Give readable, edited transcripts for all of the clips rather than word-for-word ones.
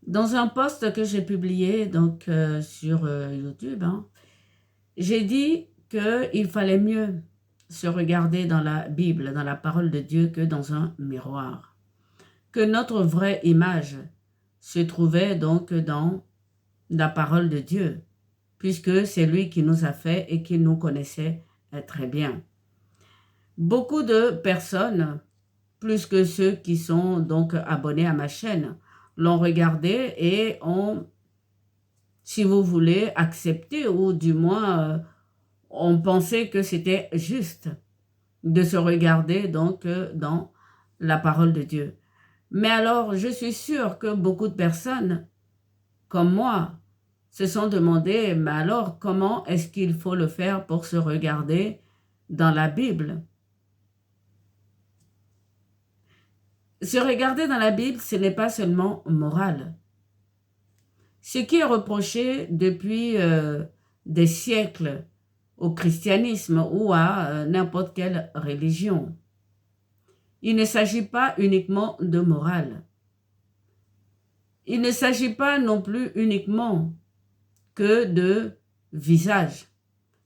Dans un post que j'ai publié sur YouTube, j'ai dit qu'il fallait mieux se regarder dans la Bible, dans la parole de Dieu, que dans un miroir. Que notre vraie image se trouvait donc dans la parole de Dieu, puisque c'est lui qui nous a fait et qui nous connaissait très bien. Beaucoup de personnes, plus que ceux qui sont donc abonnés à ma chaîne, l'ont regardé et ont, si vous voulez, accepté ou du moins ont pensé que c'était juste de se regarder dans la parole de Dieu. Mais alors, je suis sûre que beaucoup de personnes, comme moi, se sont demandé, mais alors, comment est-ce qu'il faut le faire pour se regarder dans la Bible? Se regarder dans la Bible, ce n'est pas seulement moral. Ce qui est reproché depuis des siècles au christianisme ou à n'importe quelle religion. Il ne s'agit pas uniquement de morale. Il ne s'agit pas non plus uniquement que de visage.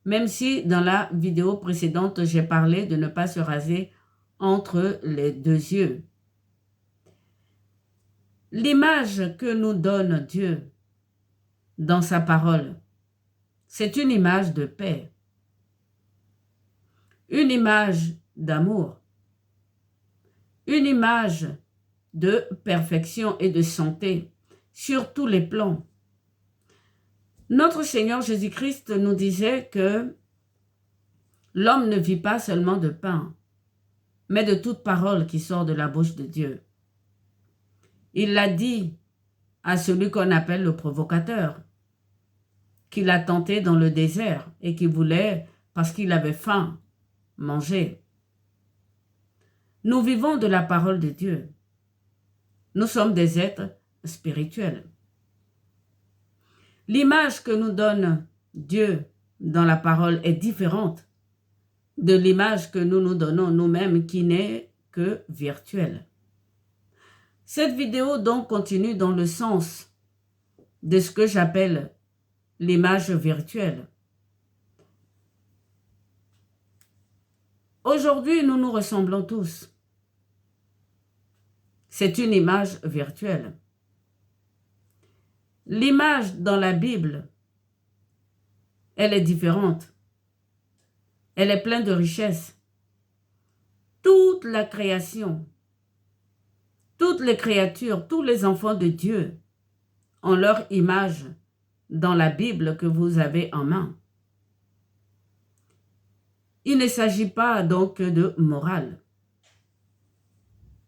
Même si dans la vidéo précédente, j'ai parlé de ne pas se raser entre les deux yeux. L'image que nous donne Dieu dans sa parole, c'est une image de paix, une image d'amour, une image de perfection et de santé sur tous les plans. Notre Seigneur Jésus-Christ nous disait que l'homme ne vit pas seulement de pain, mais de toute parole qui sort de la bouche de Dieu. Il l'a dit à celui qu'on appelle le provocateur, qu'il a tenté dans le désert et qui voulait, parce qu'il avait faim, manger. Nous vivons de la parole de Dieu. Nous sommes des êtres spirituels. L'image que nous donne Dieu dans la parole est différente de l'image que nous nous donnons nous-mêmes qui n'est que virtuelle. Cette vidéo donc continue dans le sens de ce que j'appelle l'image virtuelle. Aujourd'hui, nous nous ressemblons tous. C'est une image virtuelle. L'image dans la Bible, elle est différente. Elle est pleine de richesses. Toute la création, toutes les créatures, tous les enfants de Dieu ont leur image dans la Bible que vous avez en main. Il ne s'agit pas donc de morale.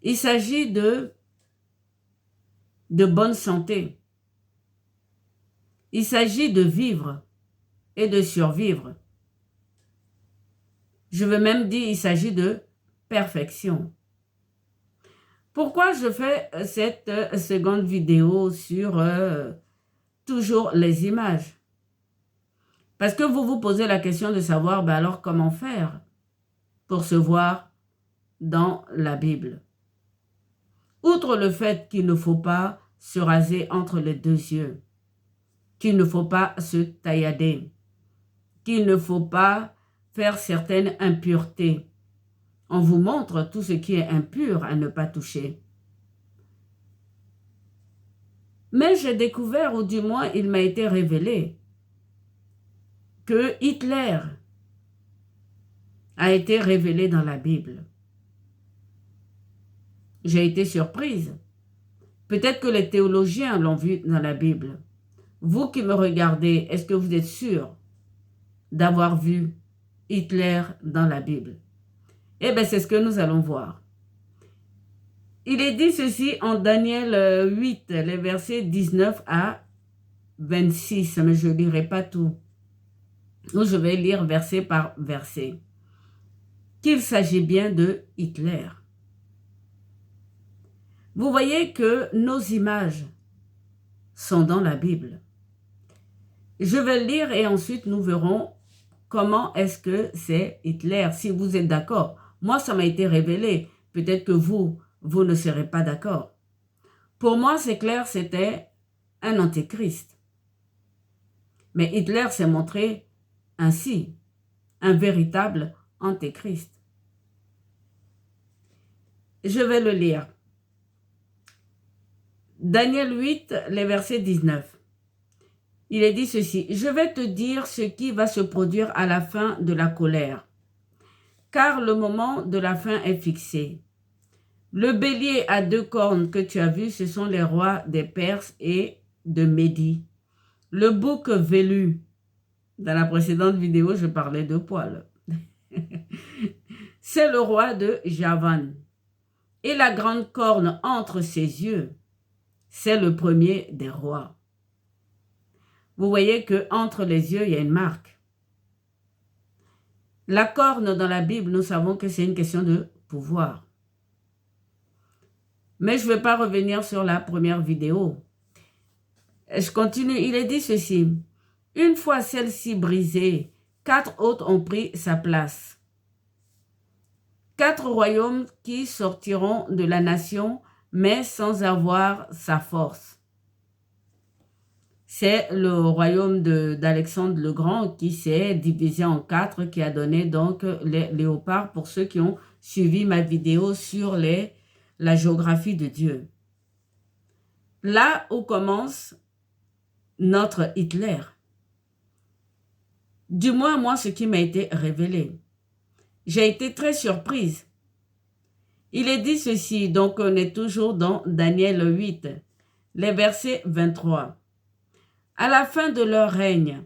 Il s'agit de bonne santé. Il s'agit de vivre et de survivre. Je veux même dire il s'agit de perfection. Pourquoi je fais cette seconde vidéo sur toujours les images? Parce que vous vous posez la question de savoir, alors comment faire pour se voir dans la Bible? Outre le fait qu'il ne faut pas se raser entre les deux yeux, qu'il ne faut pas se taillader, qu'il ne faut pas faire certaines impuretés. On vous montre tout ce qui est impur à ne pas toucher. Mais j'ai découvert, ou du moins il m'a été révélé, que Hitler a été révélé dans la Bible. J'ai été surprise. Peut-être que les théologiens l'ont vu dans la Bible. Vous qui me regardez, est-ce que vous êtes sûr d'avoir vu Hitler dans la Bible? Eh bien, c'est ce que nous allons voir. Il est dit ceci en Daniel 8, les versets 19 à 26, mais je ne lirai pas tout. Je vais lire verset par verset. Qu'il s'agit bien de Hitler. Vous voyez que nos images sont dans la Bible. Je vais lire et ensuite nous verrons comment est-ce que c'est Hitler, si vous êtes d'accord. Moi, ça m'a été révélé. Peut-être que vous ne serez pas d'accord. Pour moi, c'est clair, c'était un antéchrist. Mais Hitler s'est montré ainsi, un véritable antéchrist. Je vais le lire. Daniel 8, les versets 19. Il est dit ceci: « Je vais te dire ce qui va se produire à la fin de la colère, car le moment de la fin est fixé. Le bélier à 2 cornes que tu as vu, ce sont les rois des Perses et de Médie. Le bouc velu, dans la précédente vidéo, je parlais de poils. C'est le roi de Javan. Et la grande corne entre ses yeux, c'est le premier des rois. » Vous voyez que entre les yeux, il y a une marque. La corne dans la Bible, nous savons que c'est une question de pouvoir. Mais je ne vais pas revenir sur la première vidéo. Je continue. Il est dit ceci: « Une fois celle-ci brisée, 4 autres ont pris sa place. 4 royaumes qui sortiront de la nation, mais sans avoir sa force. » C'est le royaume d'Alexandre le Grand qui s'est divisé en 4, qui a donné donc les léopards, pour ceux qui ont suivi ma vidéo sur la géographie de Dieu. Là où commence notre Hitler. Du moins, moi, ce qui m'a été révélé. J'ai été très surprise. Il est dit ceci, donc on est toujours dans Daniel 8, les versets 23. À la fin de leur règne,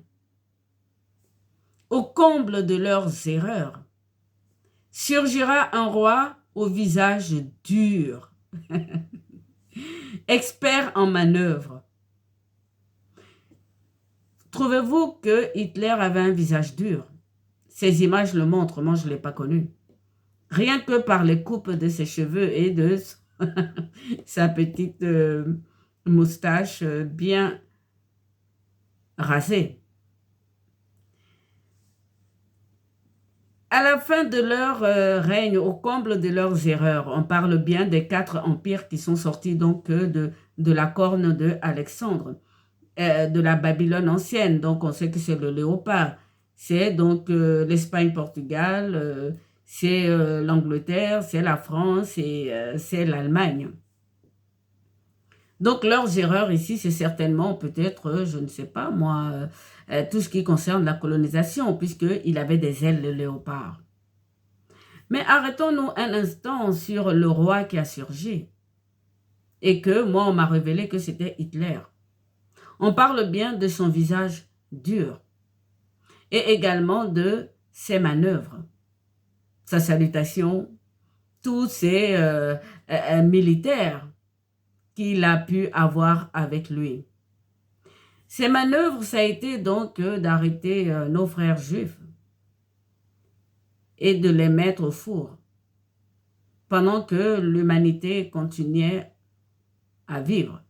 au comble de leurs erreurs, surgira un roi au visage dur, expert en manœuvre. Trouvez-vous que Hitler avait un visage dur? Ces images le montrent, moi je ne l'ai pas connu. Rien que par les coupes de ses cheveux et de sa petite moustache bien rasée. À la fin de leur règne, au comble de leurs erreurs, on parle bien des 4 empires qui sont sortis donc de la corne de Alexandre, de la Babylone ancienne. Donc on sait que c'est le léopard. C'est donc l'Espagne, Portugal, c'est l'Angleterre, c'est la France et c'est l'Allemagne. Donc, leurs erreurs ici, c'est certainement peut-être, je ne sais pas moi, tout ce qui concerne la colonisation, puisqu'il avait des ailes de léopard. Mais arrêtons-nous un instant sur le roi qui a surgi. Et que moi, on m'a révélé que c'était Hitler. On parle bien de son visage dur. Et également de ses manœuvres. Sa salutation, tous ses militaires qu'il a pu avoir avec lui. Ses manœuvres, ça a été donc d'arrêter nos frères juifs et de les mettre au four pendant que l'humanité continuait à vivre.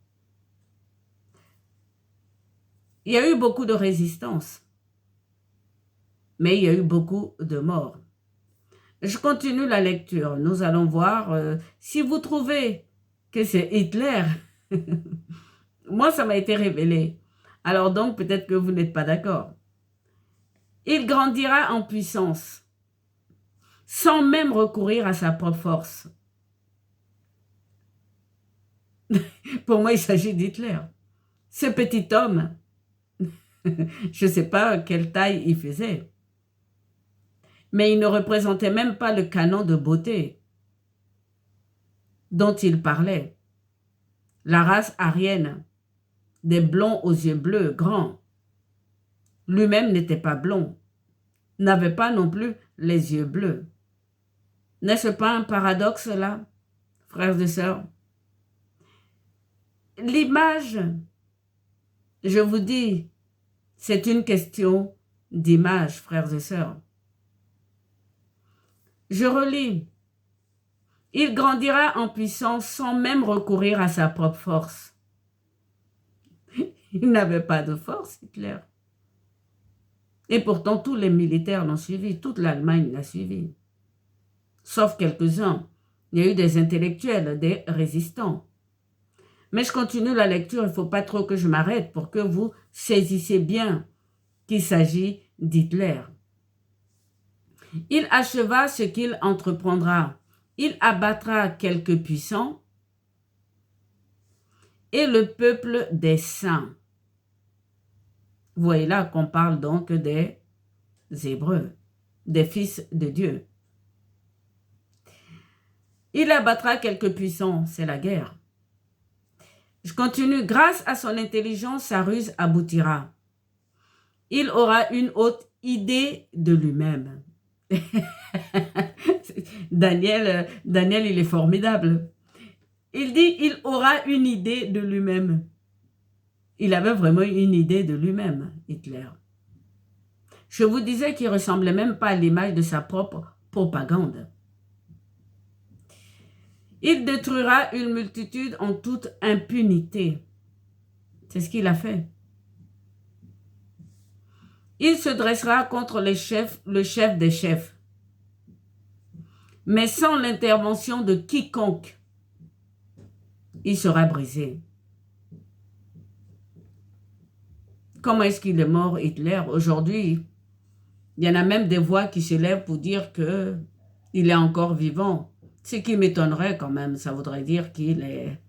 Il y a eu beaucoup de résistance, mais il y a eu beaucoup de morts. Je continue la lecture. Nous allons voir si vous trouvez que c'est Hitler. Moi, ça m'a été révélé. Alors donc, peut-être que vous n'êtes pas d'accord. Il grandira en puissance, sans même recourir à sa propre force. Pour moi, il s'agit d'Hitler. Ce petit homme, je ne sais pas quelle taille il faisait, mais il ne représentait même pas le canon de beauté dont il parlait. La race aryenne, des blonds aux yeux bleus grands. Lui-même n'était pas blond, n'avait pas non plus les yeux bleus. N'est-ce pas un paradoxe là, frères et sœurs? L'image, je vous dis, c'est une question d'image, frères et sœurs. Je relis. Il grandira en puissance sans même recourir à sa propre force. Il n'avait pas de force, Hitler. Et pourtant, tous les militaires l'ont suivi, toute l'Allemagne l'a suivi. Sauf quelques-uns. Il y a eu des intellectuels, des résistants. Mais je continue la lecture, il ne faut pas trop que je m'arrête pour que vous saisissiez bien qu'il s'agit d'Hitler. Il acheva ce qu'il entreprendra. Il abattra quelques puissants et le peuple des saints. Vous voyez là qu'on parle donc des Hébreux, des fils de Dieu. Il abattra quelques puissants, c'est la guerre. Je continue. Grâce à son intelligence, sa ruse aboutira. Il aura une haute idée de lui-même. Daniel, il est formidable. Il dit, il aura une idée de lui-même. Il avait vraiment une idée de lui-même, Hitler. Je vous disais qu'il ne ressemblait même pas à l'image de sa propre propagande. Il détruira une multitude en toute impunité. C'est ce qu'il a fait. Il se dressera contre le chef des chefs. Mais sans l'intervention de quiconque, il sera brisé. Comment est-ce qu'il est mort, Hitler? Aujourd'hui, il y en a même des voix qui se lèvent pour dire qu'il est encore vivant. Ce qui m'étonnerait quand même, ça voudrait dire qu'il est,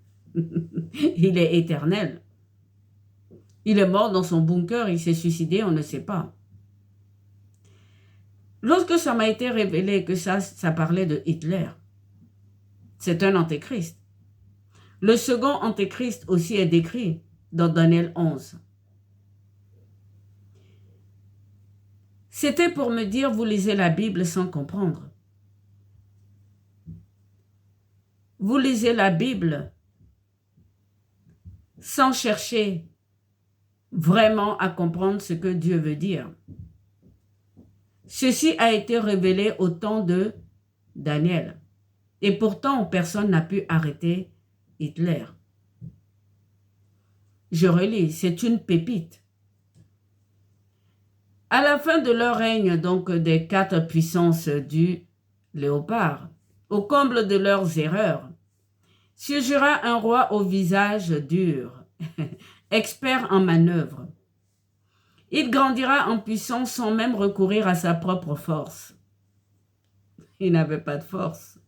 il est éternel. Il est mort dans son bunker, il s'est suicidé, on ne sait pas. Lorsque ça m'a été révélé que ça parlait de Hitler, c'est un antéchrist. Le second antéchrist aussi est décrit dans Daniel 11. C'était pour me dire, vous lisez la Bible sans comprendre. Vous lisez la Bible sans chercher vraiment à comprendre ce que Dieu veut dire. Ceci a été révélé au temps de Daniel. Et pourtant, personne n'a pu arrêter Hitler. Je relis, c'est une pépite. À la fin de leur règne, donc des 4 puissances du léopard, au comble de leurs erreurs, surgira un roi au visage dur, expert en manœuvre. Il grandira en puissance sans même recourir à sa propre force. Il n'avait pas de force.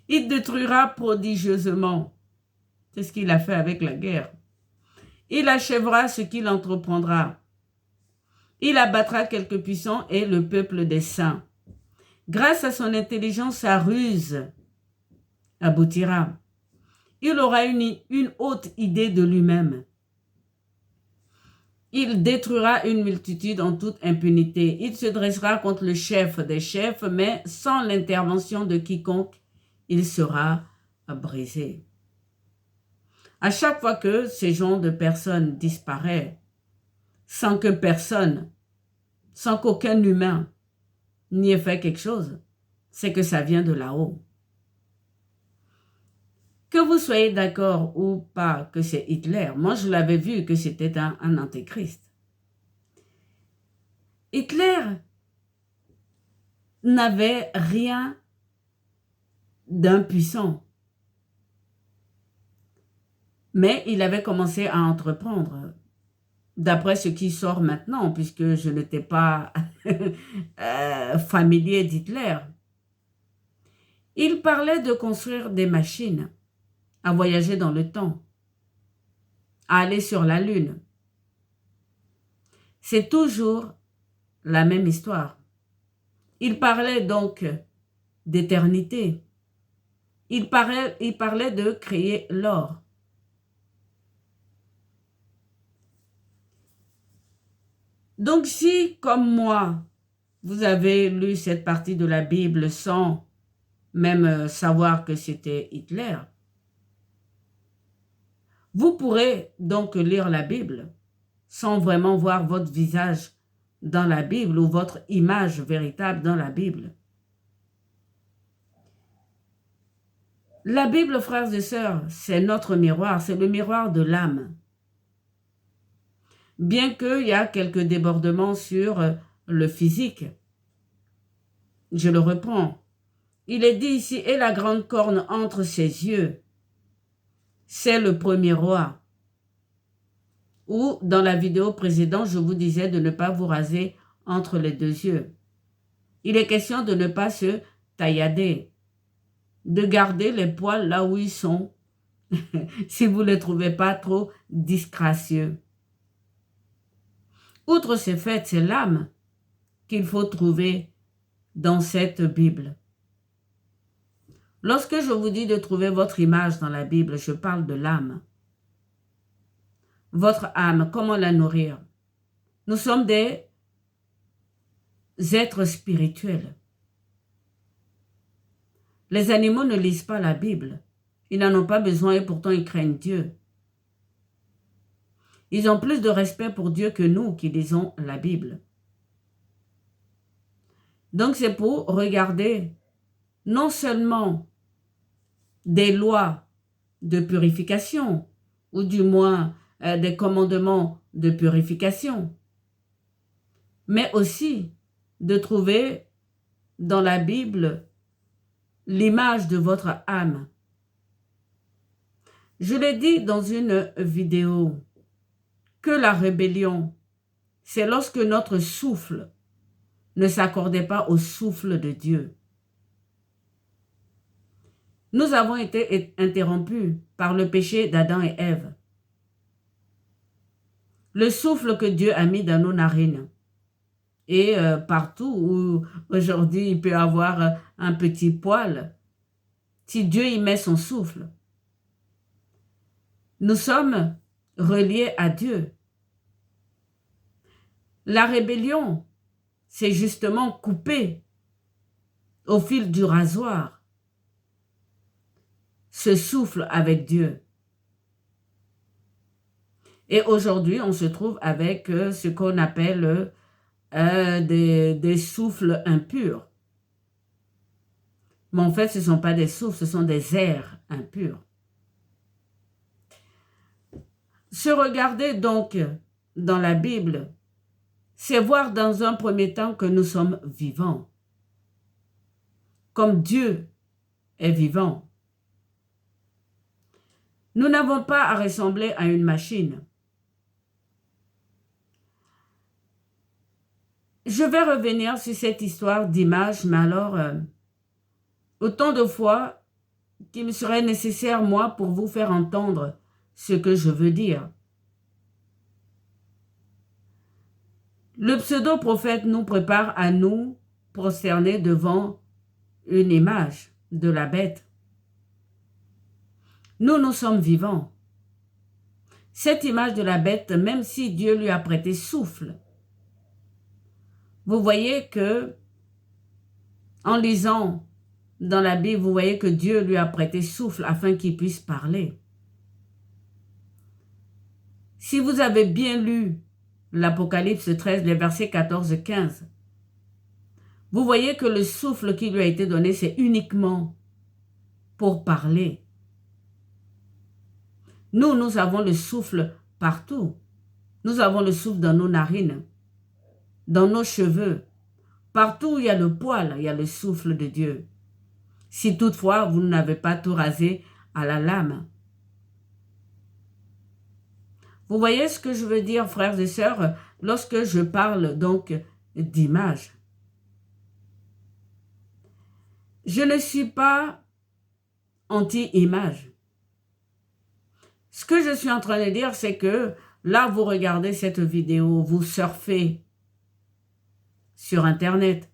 Il détruira prodigieusement. C'est ce qu'il a fait avec la guerre. Il achèvera ce qu'il entreprendra. Il abattra quelques puissants et le peuple des saints. Grâce à son intelligence, sa ruse aboutira. Il aura une haute idée de lui-même. Il détruira une multitude en toute impunité. Il se dressera contre le chef des chefs, mais sans l'intervention de quiconque, il sera brisé. À chaque fois que ces genres de personnes disparaissent, sans que personne, sans qu'aucun humain n'y ait fait quelque chose, c'est que ça vient de là-haut. Que vous soyez d'accord ou pas que c'est Hitler, moi je l'avais vu que c'était un antéchrist. Hitler n'avait rien d'impuissant. Mais il avait commencé à entreprendre, d'après ce qui sort maintenant, puisque je n'étais pas familier d'Hitler. Il parlait de construire des machines, à voyager dans le temps, à aller sur la Lune. C'est toujours la même histoire. Il parlait donc d'éternité. Il parlait de créer l'or. Donc si, comme moi, vous avez lu cette partie de la Bible sans même savoir que c'était Hitler, vous pourrez donc lire la Bible sans vraiment voir votre visage dans la Bible ou votre image véritable dans la Bible. La Bible, frères et sœurs, c'est notre miroir, c'est le miroir de l'âme. Bien qu'il y a quelques débordements sur le physique, je le reprends. Il est dit ici, et la grande corne entre ses yeux. c'est le premier roi. Ou dans la vidéo précédente, je vous disais de ne pas vous raser entre les deux yeux. Il est question de ne pas se taillader, de garder les poils là où ils sont, si vous ne les trouvez pas trop disgracieux. Outre ces faits, c'est l'âme qu'il faut trouver dans cette Bible. Lorsque je vous dis de trouver votre image dans la Bible, je parle de l'âme. Votre âme, comment la nourrir? Nous sommes des êtres spirituels. Les animaux ne lisent pas la Bible. Ils n'en ont pas besoin et pourtant ils craignent Dieu. Ils ont plus de respect pour Dieu que nous qui lisons la Bible. Donc c'est pour regarder non seulement des lois de purification, ou du moins des commandements de purification, mais aussi de trouver dans la Bible l'image de votre âme. Je l'ai dit dans une vidéo que la rébellion, c'est lorsque notre souffle ne s'accordait pas au souffle de Dieu. Nous avons été interrompus par le péché d'Adam et Ève. Le souffle que Dieu a mis dans nos narines. Et partout où aujourd'hui il peut y avoir un petit poil, si Dieu y met son souffle, nous sommes reliés à Dieu. La rébellion, c'est justement couper au fil du rasoir ce souffle avec Dieu. Et aujourd'hui, on se trouve avec ce qu'on appelle des souffles impurs. Mais en fait, ce ne sont pas des souffles, ce sont des airs impurs. Se regarder donc dans la Bible, c'est voir dans un premier temps que nous sommes vivants. Comme Dieu est vivant. Nous n'avons pas à ressembler à une machine. Je vais revenir sur cette histoire d'image, mais alors, autant de fois qu'il me serait nécessaire, moi, pour vous faire entendre ce que je veux dire. Le pseudo-prophète nous prépare à nous prosterner devant une image de la bête. Nous sommes vivants. Cette image de la bête, même si Dieu lui a prêté souffle, vous voyez que, en lisant dans la Bible, vous voyez que Dieu lui a prêté souffle afin qu'il puisse parler. Si vous avez bien lu l'Apocalypse 13, les versets 14 et 15, vous voyez que le souffle qui lui a été donné, c'est uniquement pour parler. Nous avons le souffle partout. Nous avons le souffle dans nos narines, dans nos cheveux. Partout où il y a le poil, il y a le souffle de Dieu. Si toutefois vous n'avez pas tout rasé à la lame. Vous voyez ce que je veux dire, frères et sœurs, lorsque je parle donc d'image. Je ne suis pas anti-image. Ce que je suis en train de dire, c'est que là, vous regardez cette vidéo, vous surfez sur Internet.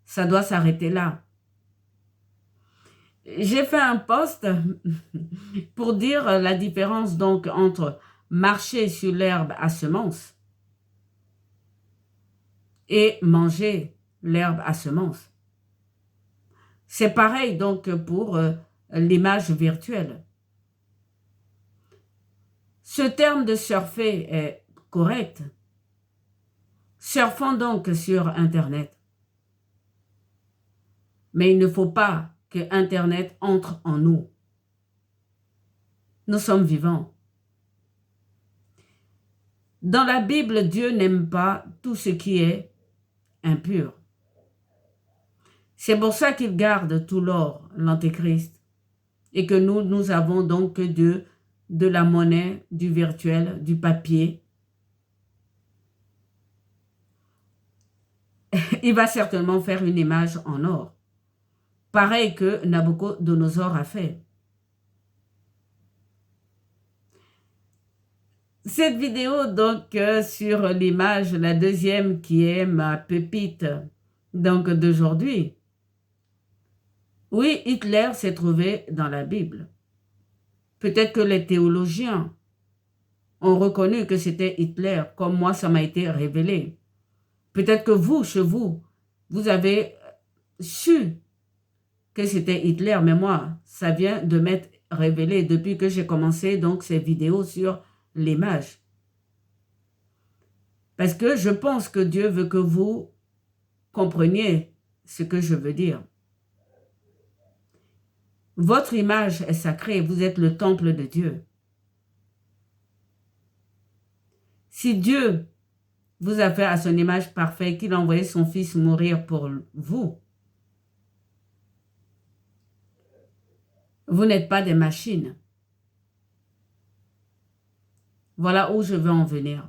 Ça doit s'arrêter là. J'ai fait un post pour dire la différence donc entre marcher sur l'herbe à semences et manger l'herbe à semences. C'est pareil donc pour l'image virtuelle. Ce terme de surfer est correct. Surfons donc sur Internet. Mais il ne faut pas que Internet entre en nous. Nous sommes vivants. Dans la Bible, Dieu n'aime pas tout ce qui est impur. C'est pour ça qu'il garde tout l'or, l'Antéchrist, et que nous avons donc que Dieu de la monnaie, du virtuel, du papier. Il va certainement faire une image en or. Pareil que Nabucodonosor a fait. Cette vidéo, donc, sur l'image, la deuxième qui est ma pépite, donc, d'aujourd'hui. Oui, Hitler s'est trouvé dans la Bible. Peut-être que les théologiens ont reconnu que c'était Hitler, comme moi, ça m'a été révélé. Peut-être que vous, chez vous, vous avez su que c'était Hitler, mais moi, ça vient de m'être révélé depuis que j'ai commencé donc ces vidéos sur l'image. Parce que je pense que Dieu veut que vous compreniez ce que je veux dire. Votre image est sacrée, vous êtes le temple de Dieu. Si Dieu vous a fait à son image parfaite, qu'il a envoyé son fils mourir pour vous, vous n'êtes pas des machines. Voilà où je veux en venir.